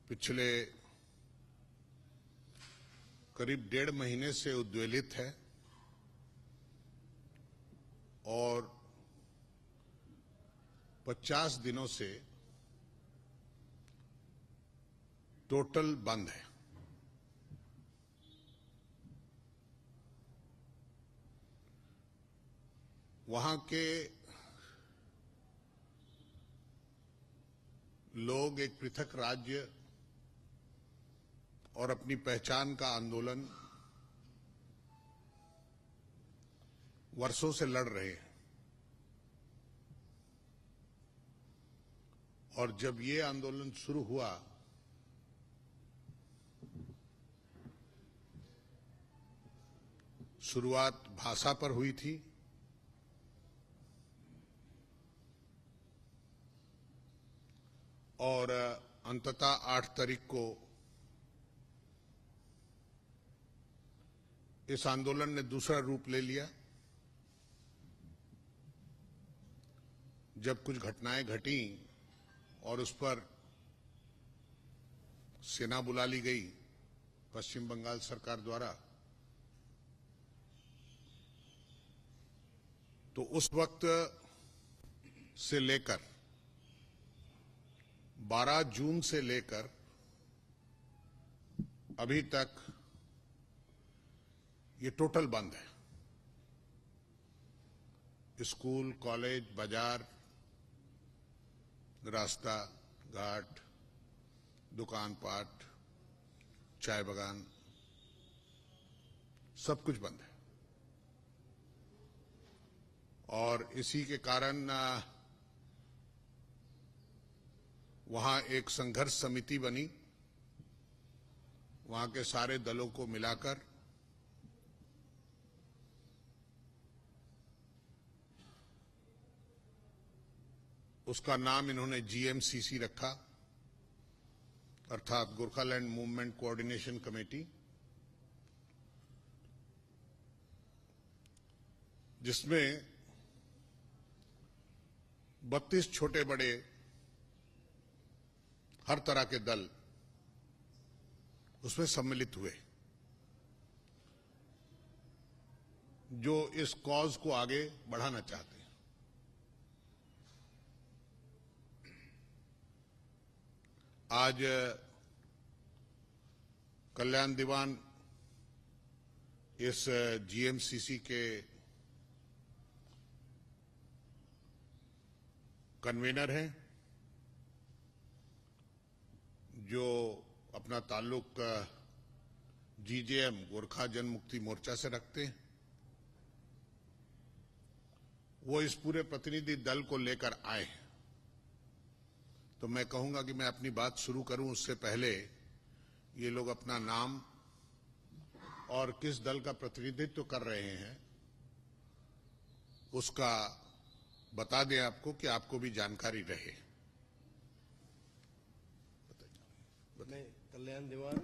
पिछले करीब 1.5 महीने से उद्वेलित है और 50 दिनों से टोटल बंद है। वहां के लोग एक पृथक राज्य और अपनी पहचान का आंदोलन वर्षों से लड़ रहे हैं और जब ये आंदोलन शुरू हुआ शुरुआत भाषा पर हुई थी और अंततः 8 तारीख को इस आंदोलन ने दूसरा रूप ले लिया जब कुछ घटनाएं घटी और उस पर सेना बुला ली गई पश्चिम बंगाल सरकार द्वारा। तो उस वक्त से लेकर 12 जून से लेकर अभी तक ये टोटल बंद है। स्कूल, कॉलेज, बाजार, रास्ता घाट, दुकान पाट, चाय बागान, सब कुछ बंद है। और इसी के कारण वहां एक संघर्ष समिति बनी, वहां के सारे दलों को मिलाकर उसका नाम इन्होंने जीएमसीसी रखा, अर्थात गोरखालैंड मूवमेंट कोऑर्डिनेशन कमेटी, जिसमें 32 छोटे बड़े हर तरह के दल उसमें सम्मिलित हुए, जो इस कॉज को आगे बढ़ाना चाहते हैं। आज कल्याण दीवान इस जीएमसीसी के कन्वीनर हैं, जो अपना ताल्लुक जीजेएम गोरखा जनमुक्ति मोर्चा से रखते हैं। वो इस पूरे प्रतिनिधि दल को लेकर आए हैं। तो मैं कहूंगा कि मैं अपनी बात शुरू करूं उससे पहले ये लोग अपना नाम और किस दल का प्रतिनिधित्व कर रहे हैं उसका बता दें आपको, कि आपको भी जानकारी रहे। मैं कल्याण दीवान,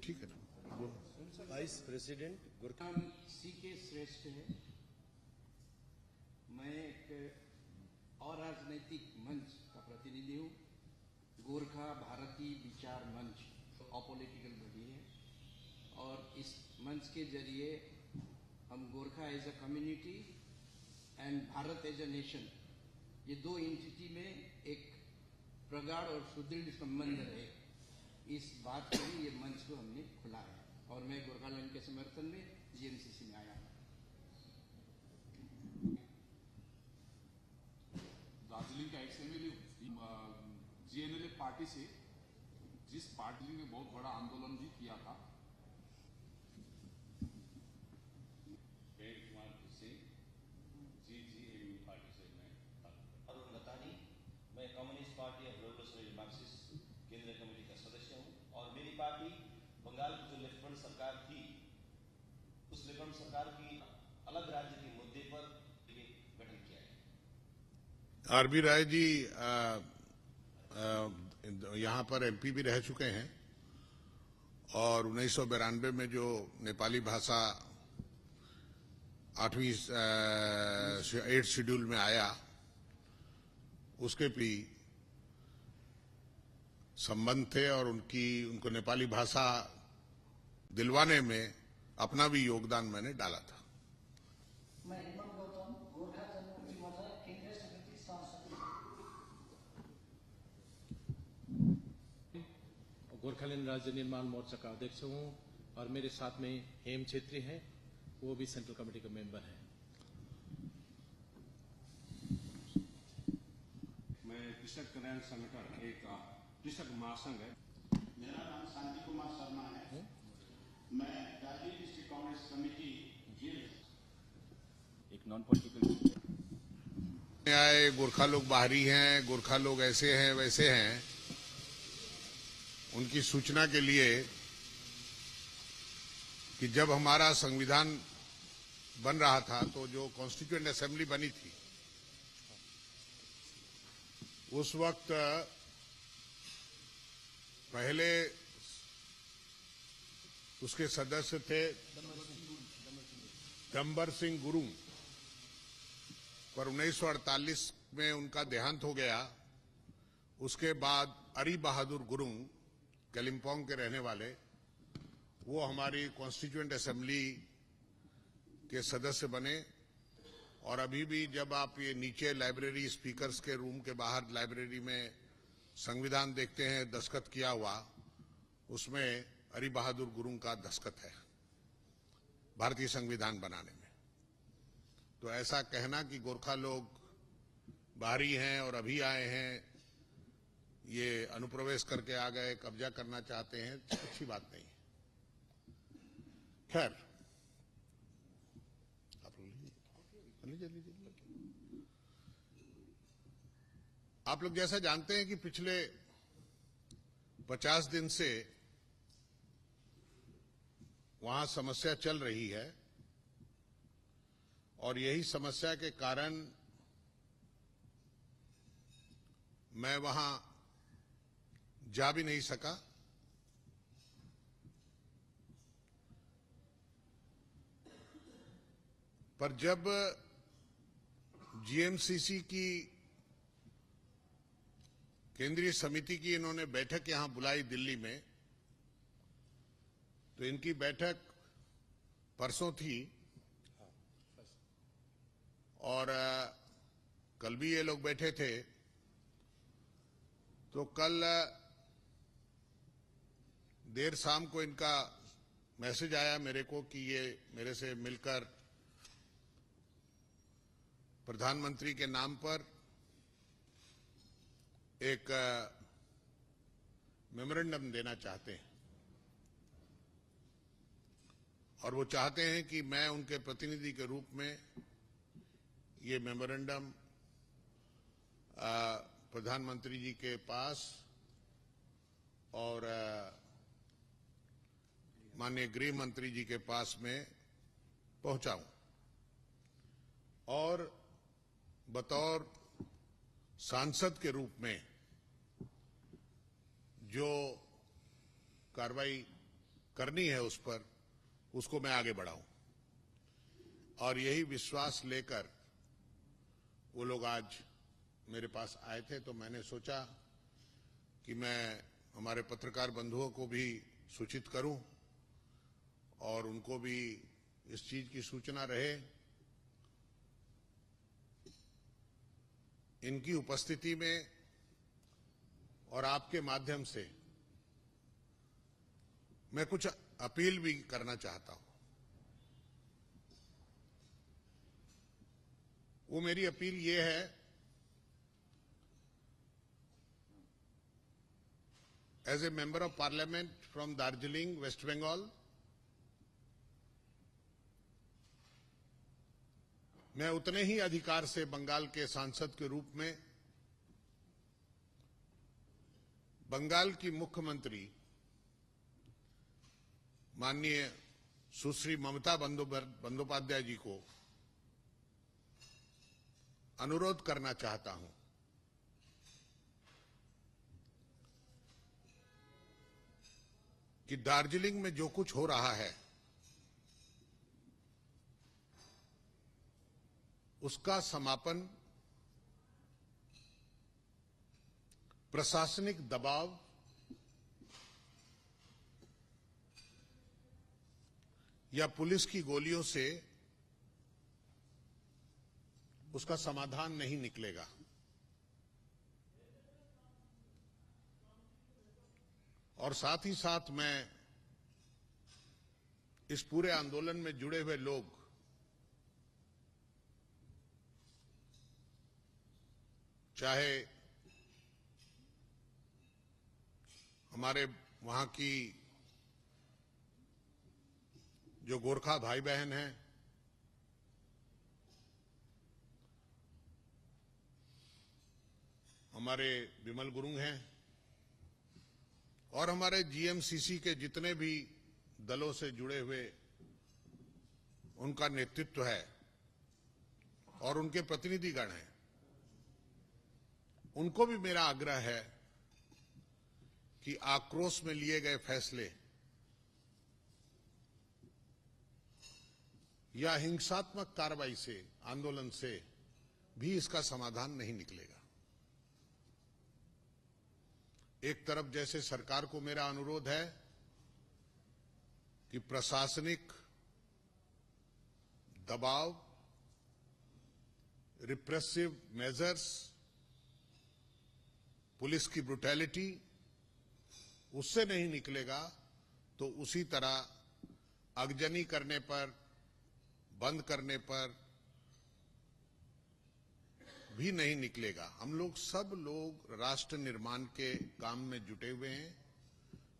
ठीक है ना, वाइस प्रेसिडेंट गोरखा सीके श्रेष्ठ है। मैं एक और राजनीतिक मंच का प्रतिनिधि हूँ। गोरखा भारतीय विचार मंच अपॉलिटिकल बॉडी है और इस मंच के जरिए हम Gorkha as a community and Bharat as a nation, ये दो एंटिटी में एक प्रगाढ़ और सुदृढ़ संबंध रहे, इस बात के लिए ये मंच को हमने खुला है और मैं गोरखालैंड के समर्थन में जीएमसीसी में आया हूँ। दार्जिलिंग का एक एमएलए जीएनएलए पार्टी से, जिस पार्टी ने बहुत बड़ा आंदोलन भी किया था, मैं communist party of revolutionary Marxist केंद्रीय कमेटी का सदस्य हूं और मेरी पार्टी बंगाल की जो लेफ्ट फ्रंट सरकार थी, उस लेफ्ट फ्रंट सरकार की अलग राज्य के मुद्दे पर गठन किया है। आरबी राय जी यहां पर एमपी भी रह चुके हैं और 1992 में जो नेपाली भाषा 8वीं 8 शेड्यूल में आया, उसके भी संबंध थे और उनको नेपाली भाषा दिलवाने में अपना भी योगदान मैंने डाला था। मैं हेमंत गौतम, गोरखा जनमुक्ति मोर्चा केंद्रीय समिति सांसद। गोरखालैंड राज्य निर्माण मोर्चा का अध्यक्ष हूँ और मेरे साथ में हेम छेत्री हैं, वो भी सेंट्रल कमेटी का मेंबर हैं। मैं कृषक कल्याण संगठन एक कृषक महासंघ है। मेरा नाम शांति कुमार शर्मा है। मैं दार्जिलिंग डिस्ट्रिक्ट कांग्रेस कमेटी एक नॉन पॉलिटिकल आए गोरखा लोग बाहरी हैं, गोरखा लोग ऐसे हैं वैसे हैं, उनकी सूचना के लिए कि जब हमारा संविधान बन रहा था तो जो कॉन्स्टिट्यूएंट असेंबली बनी थी उस वक्त पहले उसके सदस्य थे डंबर सिंह गुरुंग, पर 1948 में उनका देहांत हो गया। उसके बाद अरी बहादुर गुरुंग, कालिम्पोंग के रहने वाले, वो हमारी कॉन्स्टिट्यूएंट असेंबली के सदस्य बने। और अभी भी जब आप ये नीचे लाइब्रेरी स्पीकर्स के रूम के बाहर लाइब्रेरी में संविधान देखते हैं दस्तखत किया हुआ, उसमें अरी बहादुर गुरुंग का दस्तखत है भारतीय संविधान बनाने में। तो ऐसा कहना कि गोरखा लोग बाहरी हैं और अभी आए हैं, ये अनुप्रवेश करके आ गए, कब्जा करना चाहते हैं, अच्छी बात नहीं। खैर, आप लोग जैसा जानते हैं कि पिछले 50 दिन से वहां समस्या चल रही है और यही समस्या के कारण मैं वहां जा भी नहीं सका। पर जब जीएमसीसी की केंद्रीय समिति की इन्होंने बैठक यहां बुलाई दिल्ली में, तो इनकी बैठक परसों थी और कल भी ये लोग बैठे थे। तो कल देर शाम को इनका मैसेज आया मेरे को कि ये मेरे से मिलकर प्रधानमंत्री के नाम पर एक मेमोरेंडम देना चाहते हैं और वो चाहते हैं कि मैं उनके प्रतिनिधि के रूप में ये मेमोरेंडम प्रधानमंत्री जी के पास और माननीय गृह मंत्री जी के पास में पहुंचाऊं और बतौर सांसद के रूप में जो कार्रवाई करनी है उस पर, उसको मैं आगे बढ़ाऊं। और यही विश्वास लेकर वो लोग आज मेरे पास आए थे। तो मैंने सोचा कि मैं हमारे पत्रकार बंधुओं को भी सूचित करूं और उनको भी इस चीज की सूचना रहे। इनकी उपस्थिति में और आपके माध्यम से मैं कुछ अपील भी करना चाहता हूं। वो मेरी अपील ये है, as a member of parliament from Darjeeling, West Bengal, मैं उतने ही अधिकार से बंगाल के सांसद के रूप में बंगाल की मुख्यमंत्री माननीय सुश्री ममता बंदोपाध्याय जी को अनुरोध करना चाहता हूं कि दार्जिलिंग में जो कुछ हो रहा है उसका समापन प्रशासनिक दबाव या पुलिस की गोलियों से उसका समाधान नहीं निकलेगा। और साथ ही साथ मैं इस पूरे आंदोलन में जुड़े हुए लोग चाहे हमारे वहां की जो गोरखा भाई बहन हैं, हमारे विमल गुरुंग हैं और हमारे जीएमसीसी के जितने भी दलों से जुड़े हुए उनका नेतृत्व है और उनके प्रतिनिधिगण हैं, उनको भी मेरा आग्रह है कि आक्रोश में लिए गए फैसले या हिंसात्मक कार्रवाई से, आंदोलन से भी इसका समाधान नहीं निकलेगा। एक तरफ जैसे सरकार को मेरा अनुरोध है कि प्रशासनिक दबाव, रिप्रेसिव मेजर्स, पुलिस की ब्रुटैलिटी, उससे नहीं निकलेगा तो उसी तरह अगजनी करने पर, बंद करने पर भी नहीं निकलेगा। हम लोग सब लोग राष्ट्र निर्माण के काम में जुटे हुए हैं।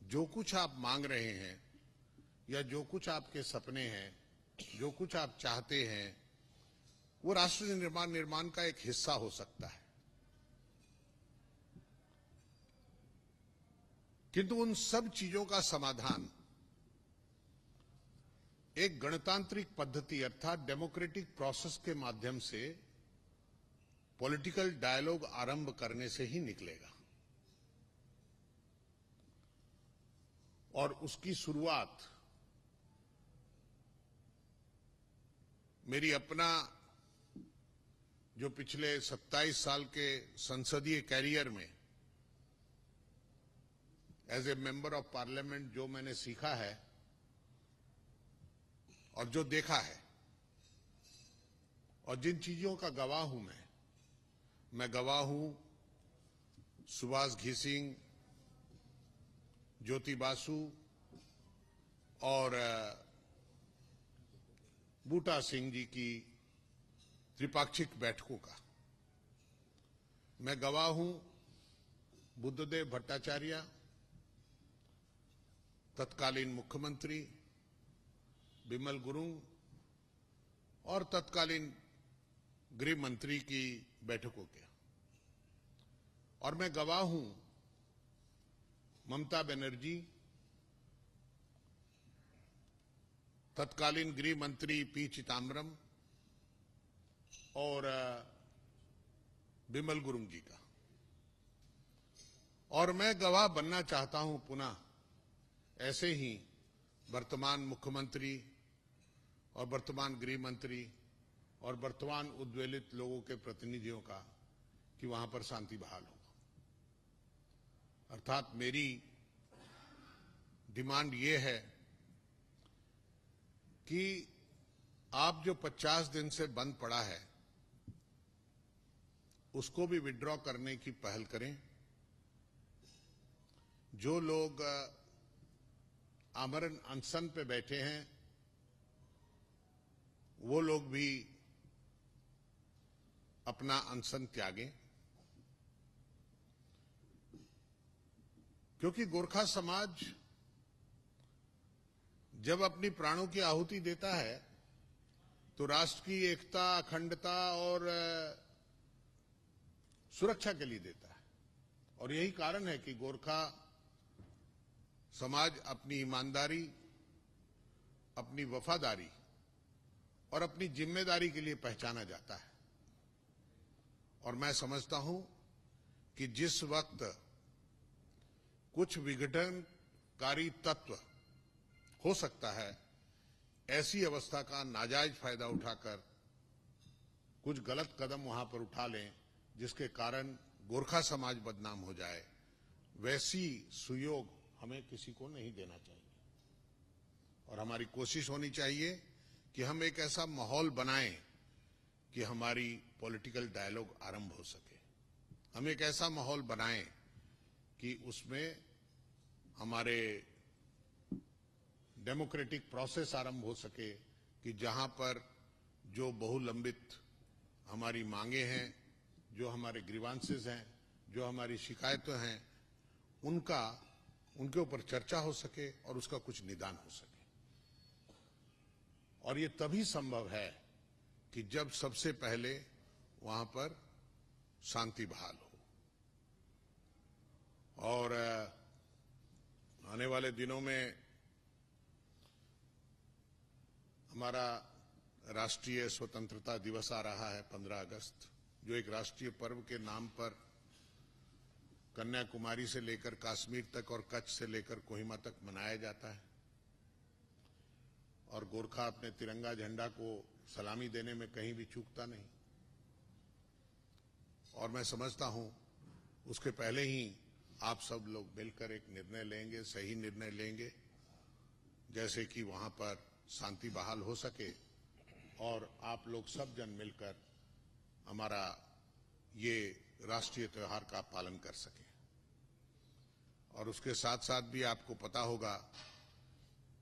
जो कुछ आप मांग रहे हैं या जो कुछ आपके सपने हैं, जो कुछ आप चाहते हैं, वो राष्ट्र निर्माण का एक हिस्सा हो सकता है। किंतु उन सब चीजों का समाधान एक गणतांत्रिक पद्धति अर्थात डेमोक्रेटिक प्रोसेस के माध्यम से पॉलिटिकल डायलॉग आरंभ करने से ही निकलेगा। और उसकी शुरुआत मेरी अपना जो पिछले 27 साल के संसदीय कैरियर में as a member of parliament जो मैंने सीखा है और जो देखा है और जिन चीजों का गवाह हूं मैं गवाह हूं सुभाष घिसिंग, ज्योति बासु और बूटा सिंह जी की त्रिपाक्षिक बैठकों का। मैं गवाह हूं बुद्धदेव भट्टाचार्य, तत्कालीन मुख्यमंत्री विमल गुरुंग और तत्कालीन गृह मंत्री की बैठकों के। और मैं गवाह हूं ममता बनर्जी, तत्कालीन गृह मंत्री पी चिदम्बरम और विमल गुरुंग जी का। और मैं गवाह बनना चाहता हूं पुनः ऐसे ही वर्तमान मुख्यमंत्री और वर्तमान गृह मंत्री और वर्तमान उद्वेलित लोगों के प्रतिनिधियों का कि वहां पर शांति बहाल हो। अर्थात मेरी डिमांड ये है कि आप जो 50 दिन से बंद पड़ा है उसको भी विड्रॉ करने की पहल करें। जो लोग आमरण अनशन पे बैठे हैं वो लोग भी अपना अनशन त्यागें, क्योंकि गोरखा समाज जब अपनी प्राणों की आहुति देता है तो राष्ट्र की एकता, अखंडता और सुरक्षा के लिए देता है। और यही कारण है कि गोरखा समाज अपनी ईमानदारी, अपनी वफादारी और अपनी जिम्मेदारी के लिए पहचाना जाता है। और मैं समझता हूं कि जिस वक्त कुछ विघटनकारी तत्व हो सकता है, ऐसी अवस्था का नाजायज फायदा उठाकर कुछ गलत कदम वहां पर उठा लें जिसके कारण गोरखा समाज बदनाम हो जाए, वैसी सुयोग हमें किसी को नहीं देना चाहिए। और हमारी कोशिश होनी चाहिए कि हम एक ऐसा माहौल बनाएं कि हमारी पॉलिटिकल डायलॉग आरंभ हो सके। हम एक ऐसा माहौल बनाएं कि उसमें हमारे डेमोक्रेटिक प्रोसेस आरंभ हो सके, कि जहां पर जो बहुलंबित हमारी मांगे हैं, जो हमारे ग्रीवांसेस हैं, जो हमारी शिकायतें हैं, उनके ऊपर चर्चा हो सके और उसका कुछ निदान हो सके। और ये तभी संभव है कि जब सबसे पहले वहां पर शांति बहाल हो। और आने वाले दिनों में हमारा राष्ट्रीय स्वतंत्रता दिवस आ रहा है 15 अगस्त, जो एक राष्ट्रीय पर्व के नाम पर कन्याकुमारी से लेकर कश्मीर तक और कच्छ से लेकर कोहिमा तक मनाया जाता है। और गोरखा अपने तिरंगा झंडा को सलामी देने में कहीं भी चूकता नहीं। और मैं समझता हूं उसके पहले ही आप सब लोग मिलकर एक निर्णय लेंगे, सही निर्णय लेंगे, जैसे कि वहां पर शांति बहाल हो सके और आप लोग सब जन मिलकर हमारा ये राष्ट्रीय त्योहार का पालन कर सके। और उसके साथ साथ भी आपको पता होगा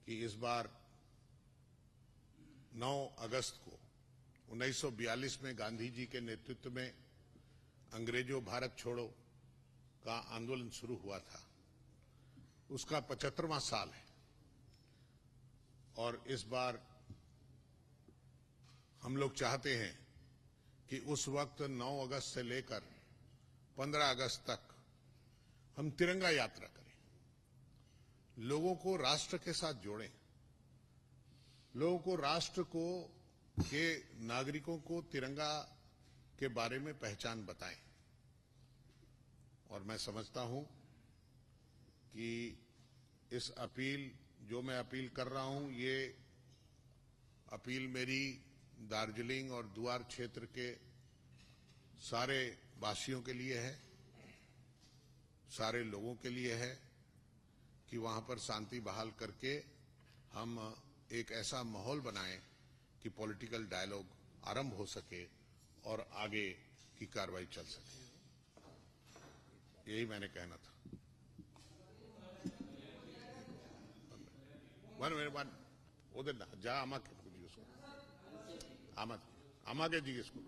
कि इस बार 9 अगस्त को 1942 में गांधी जी के नेतृत्व में अंग्रेजों भारत छोड़ो का आंदोलन शुरू हुआ था। उसका 75वां साल है। और इस बार हम लोग चाहते हैं कि उस वक्त 9 अगस्त से लेकर 15 अगस्त तक हम तिरंगा यात्रा करें, लोगों को राष्ट्र के साथ जोड़ें, लोगों को राष्ट्र को के नागरिकों को तिरंगा के बारे में पहचान बताएं। और मैं समझता हूं कि इस अपील, जो मैं अपील कर रहा हूं, ये अपील मेरी दार्जिलिंग और दुआर क्षेत्र के सारे वासियों के लिए है, सारे लोगों के लिए है, कि वहां पर शांति बहाल करके हम एक ऐसा माहौल बनाएं कि पॉलिटिकल डायलॉग आरंभ हो सके और आगे की कार्रवाई चल सके। यही मैंने कहना था। वन उधर ना जा, आमा के जी उसको, आमा के जी इसको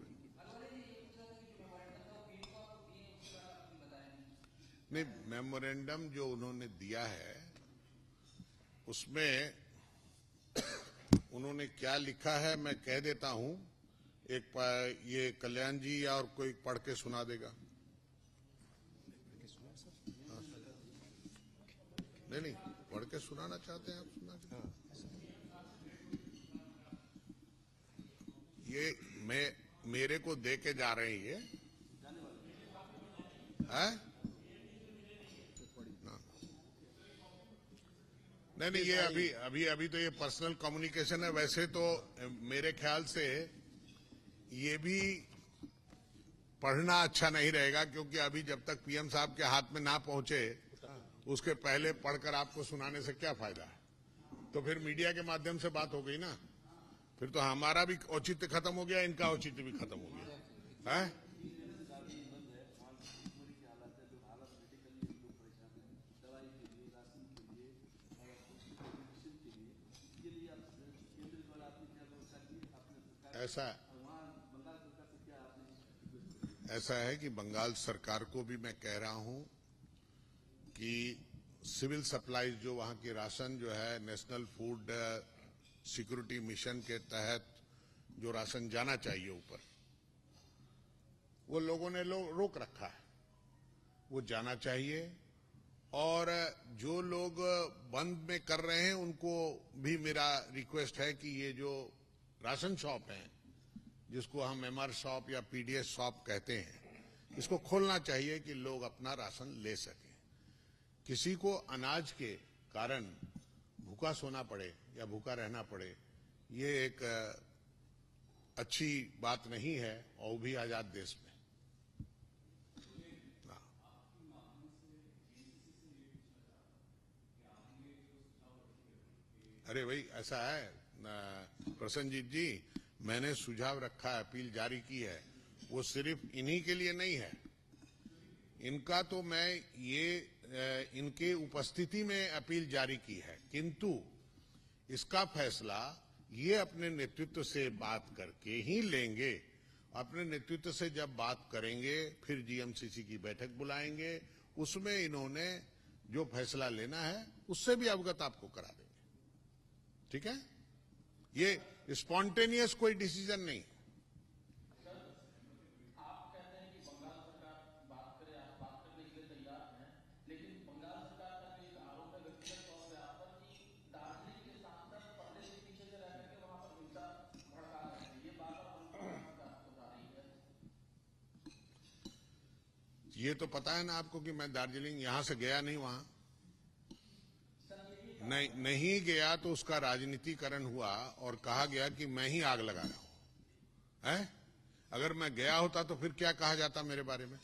नहीं, मेमोरेंडम जो उन्होंने दिया है उसमें उन्होंने क्या लिखा है मैं कह देता हूं। ये कल्याण जी या और कोई पढ़ के सुना देगा। नहीं, पढ़ के सुनाना चाहते हैं आप, सुना ये मेरे को दे के जा रहे हैं ये है? नहीं, ये अभी तो ये पर्सनल कम्युनिकेशन है। वैसे तो मेरे ख्याल से ये भी पढ़ना अच्छा नहीं रहेगा, क्योंकि अभी जब तक पीएम साहब के हाथ में ना पहुंचे उसके पहले पढ़कर आपको सुनाने से क्या फायदा है। तो फिर मीडिया के माध्यम से बात हो गई ना, फिर तो हमारा भी औचित्य खत्म हो गया, इनका औचित्य भी खत्म हो गया है। ऐसा है कि बंगाल सरकार को भी मैं कह रहा हूं कि सिविल सप्लाईज, जो वहां की राशन जो है नेशनल फूड सिक्योरिटी मिशन के तहत जो राशन जाना चाहिए ऊपर, वो लोगों ने रोक रखा है, वो जाना चाहिए। और जो लोग बंद में कर रहे हैं उनको भी मेरा रिक्वेस्ट है कि ये जो राशन शॉप है, जिसको हम एमआर शॉप या पीडीएस शॉप कहते हैं, इसको खोलना चाहिए कि लोग अपना राशन ले सकें। किसी को अनाज के कारण भूखा सोना पड़े या भूखा रहना पड़े, ये एक अच्छी बात नहीं है, और भी आजाद देश में। अरे भाई ऐसा है प्रसन्नजीत जी, मैंने सुझाव रखा है, अपील जारी की है, वो सिर्फ इन्हीं के लिए नहीं है। इनका तो मैं ये इनके उपस्थिति में अपील जारी की है, किंतु इसका फैसला ये अपने नेतृत्व से बात करके ही लेंगे। अपने नेतृत्व से जब बात करेंगे फिर जीएमसीसी की बैठक बुलाएंगे, उसमें इन्होंने जो फैसला लेना है उससे भी अवगत आपको करा देंगे। ठीक है, ये स्पॉन्टेनियस कोई डिसीजन नहीं। आप कहते हैं कि बंगाल सरकार बात करे, आप बात करने के लिए तैयार हैं, लेकिन बंगाल सरकार का भी एक आरोप है व्यक्तिगत तौर पे आप पर कि दार्जिलिंग के सांसद पर्दे के पीछे से रह करके वहां पर हिंसा भड़का रहे हैं। ये बात आप बता रही है। ये तो पता है ना आपको कि मैं दार्जिलिंग यहां से गया नहीं, वहां नहीं गया तो उसका राजनीतिकरण हुआ और कहा गया कि मैं ही आग लगा रहा हूं। है? अगर मैं गया होता तो फिर क्या कहा जाता मेरे बारे में?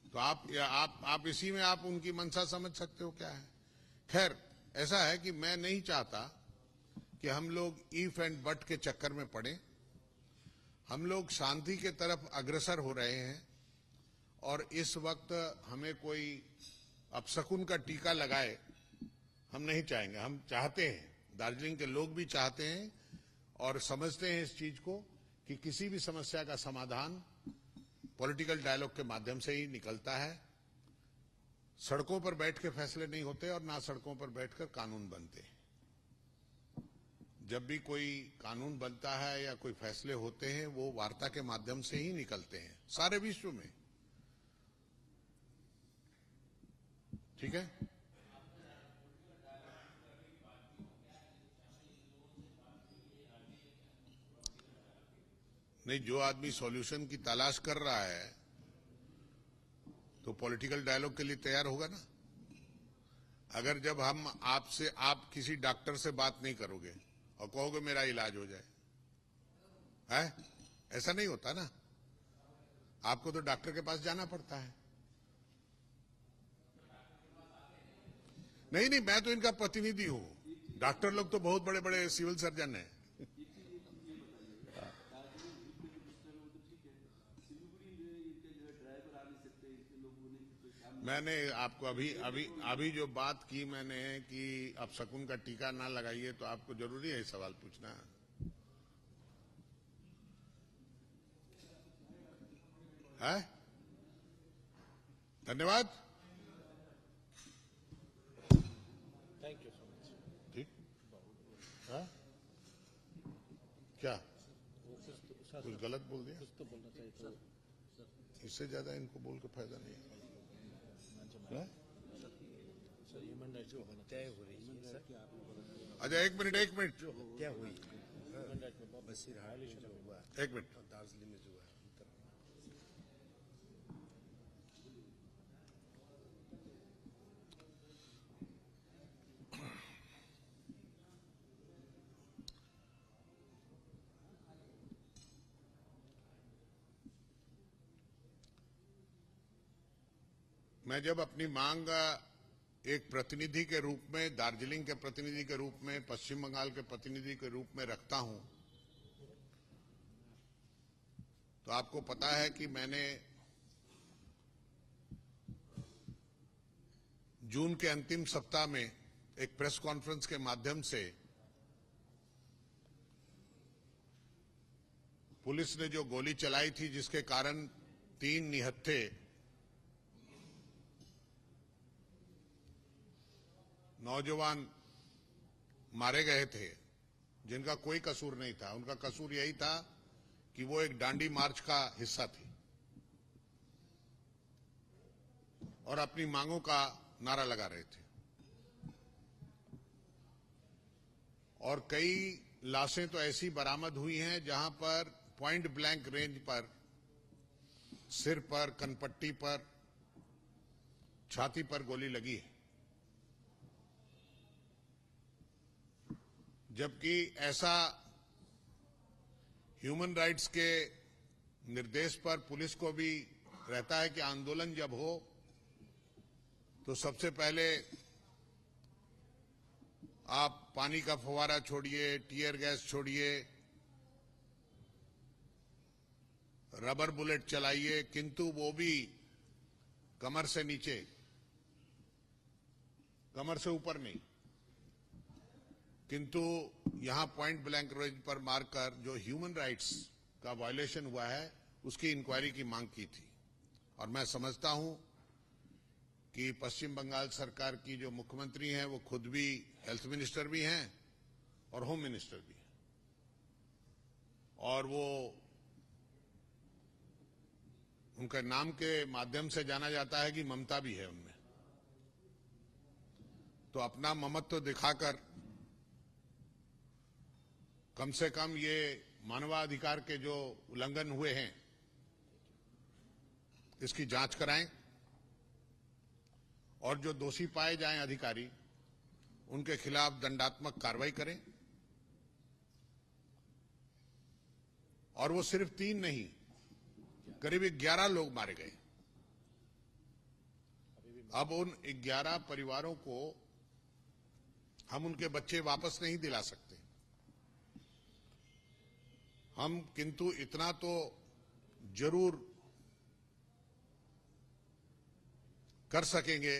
तो आप इसी में आप उनकी मंशा समझ सकते हो क्या है। खैर, ऐसा है कि मैं नहीं चाहता कि हम लोग ईफ एंड बट के चक्कर में पड़े। हम लोग शांति के तरफ अग्रसर हो रहे हैं और इस वक्त हमें कोई अपशकुन का टीका लगाए हम नहीं चाहेंगे। हम चाहते हैं, दार्जिलिंग के लोग भी चाहते हैं और समझते हैं इस चीज को कि किसी भी समस्या का समाधान पॉलिटिकल डायलॉग के माध्यम से ही निकलता है। सड़कों पर बैठ के फैसले नहीं होते और ना सड़कों पर बैठकर कानून बनते। जब भी कोई कानून बनता है या कोई फैसले होते हैं वो वार्ता के माध्यम से ही निकलते हैं सारे विश्व में। ठीक है, नहीं, जो आदमी सॉल्यूशन की तलाश कर रहा है तो पॉलिटिकल डायलॉग के लिए तैयार होगा ना। अगर जब हम आप किसी डॉक्टर से बात नहीं करोगे और कहोगे मेरा इलाज हो जाए, है? ऐसा नहीं होता ना। आपको तो डॉक्टर के पास जाना पड़ता है। नहीं, मैं तो इनका प्रतिनिधि हूं। डॉक्टर लोग तो बहुत बड़े बड़े सिविल सर्जन हैं। मैंने आपको अभी जो बात की मैंने कि अपशकुन का टीका ना लगाइए, तो आपको जरूरी है सवाल पूछना। है? धन्यवाद। Thank you so much. ठीक है? क्या कुछ गलत बोल दिया? कुछ तो बोलना चाहिए था। इससे ज्यादा इनको बोल के फायदा नहीं है। सर ह्यूमन राइट्स को होना तय हो रही है सर। अच्छा, एक मिनट क्या हुई ह्यूमन राइट में बसीर हाल में जो हुआ एक मिनट। और दार्जिलिंग में जो है मैं जब अपनी मांग एक प्रतिनिधि के रूप में, दार्जिलिंग के प्रतिनिधि के रूप में, पश्चिम बंगाल के प्रतिनिधि के रूप में रखता हूं, तो आपको पता है कि मैंने जून के अंतिम सप्ताह में एक प्रेस कॉन्फ्रेंस के माध्यम से पुलिस ने जो गोली चलाई थी जिसके कारण 3 निहत्थे नौजवान मारे गए थे, जिनका कोई कसूर नहीं था। उनका कसूर यही था कि वो एक डांडी मार्च का हिस्सा थी और अपनी मांगों का नारा लगा रहे थे। और कई लाशें तो ऐसी बरामद हुई हैं जहां पर पॉइंट ब्लैंक रेंज पर, सिर पर, कनपट्टी पर, छाती पर गोली लगी है। जबकि ऐसा ह्यूमन राइट्स के निर्देश पर पुलिस को भी रहता है कि आंदोलन जब हो तो सबसे पहले आप पानी का फव्वारा छोड़िए, टीयर गैस छोड़िए, रबर बुलेट चलाइए, किंतु वो भी कमर से नीचे, कमर से ऊपर नहीं। किंतु यहां पॉइंट ब्लैंक रेंज पर मारकर जो ह्यूमन राइट्स का वायलेशन हुआ है उसकी इंक्वायरी की मांग की थी। और मैं समझता हूं कि पश्चिम बंगाल सरकार की जो मुख्यमंत्री हैं वो खुद भी हेल्थ मिनिस्टर भी हैं और होम मिनिस्टर भी हैं, और वो उनके नाम के माध्यम से जाना जाता है कि ममता भी है उनमें। तो अपना ममत्व दिखाकर कम से कम ये मानवाधिकार के जो उल्लंघन हुए हैं इसकी जांच कराएं, और जो दोषी पाए जाएं अधिकारी उनके खिलाफ दंडात्मक कार्रवाई करें। और वो सिर्फ 3 नहीं, करीब 11 लोग मारे गए। अब उन 11 परिवारों को हम उनके बच्चे वापस नहीं दिला सकते। हम किंतु इतना तो जरूर कर सकेंगे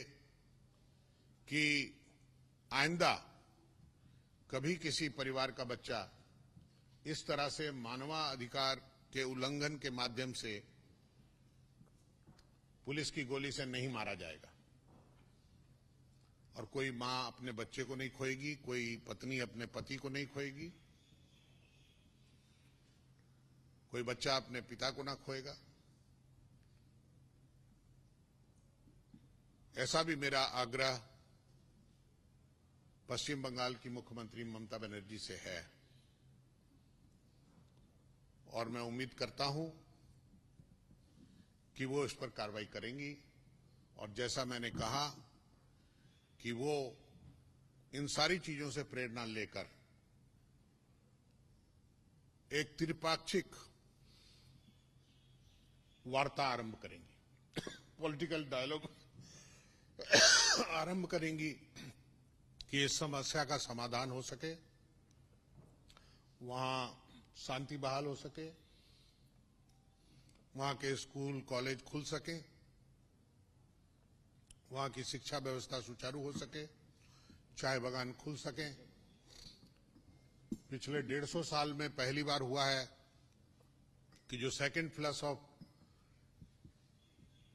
कि आइंदा कभी किसी परिवार का बच्चा इस तरह से मानवाधिकार के उल्लंघन के माध्यम से पुलिस की गोली से नहीं मारा जाएगा। और कोई मां अपने बच्चे को नहीं खोएगी, कोई पत्नी अपने पति को नहीं खोएगी, कोई बच्चा अपने पिता को ना खोएगा। ऐसा भी मेरा आग्रह पश्चिम बंगाल की मुख्यमंत्री ममता बनर्जी से है, और मैं उम्मीद करता हूं कि वो इस पर कार्रवाई करेंगी। और जैसा मैंने कहा कि वो इन सारी चीजों से प्रेरणा लेकर एक त्रिपाक्षिक वार्ता आरंभ करेंगी, पॉलिटिकल डायलॉग आरंभ करेंगी कि इस समस्या का समाधान हो सके, वहां शांति बहाल हो सके, वहां के स्कूल कॉलेज खुल सके, वहां की शिक्षा व्यवस्था सुचारू हो सके, चाय बागान खुल सके। पिछले 150 साल में पहली बार हुआ है कि जो second flush of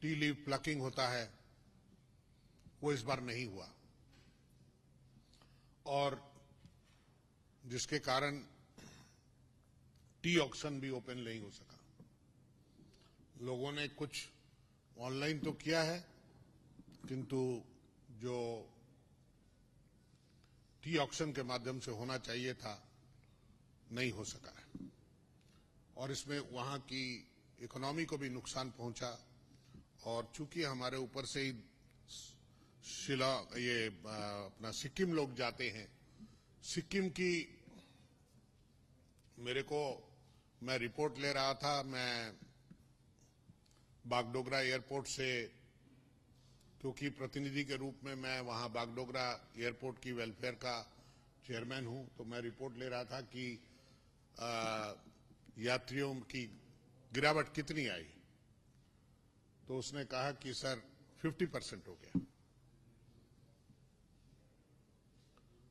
T leave plucking होता है वो इस बार नहीं हुआ, और जिसके कारण टी ऑक्शन भी ओपन नहीं हो सका। लोगों ने कुछ ऑनलाइन तो किया है, किंतु जो टी ऑक्शन के माध्यम से होना चाहिए था नहीं हो सका है, और इसमें वहां की इकोनॉमी को भी नुकसान पहुंचा। और चूंकि हमारे ऊपर से ही अपना सिक्किम लोग जाते हैं, सिक्किम की मैं रिपोर्ट ले रहा था, मैं बागडोगरा एयरपोर्ट से, क्योंकि प्रतिनिधि के रूप में मैं वहां बागडोगरा एयरपोर्ट की वेलफेयर का चेयरमैन हूं, तो मैं रिपोर्ट ले रहा था कि यात्रियों की गिरावट कितनी आई। तो उसने कहा कि सर 50% हो गया।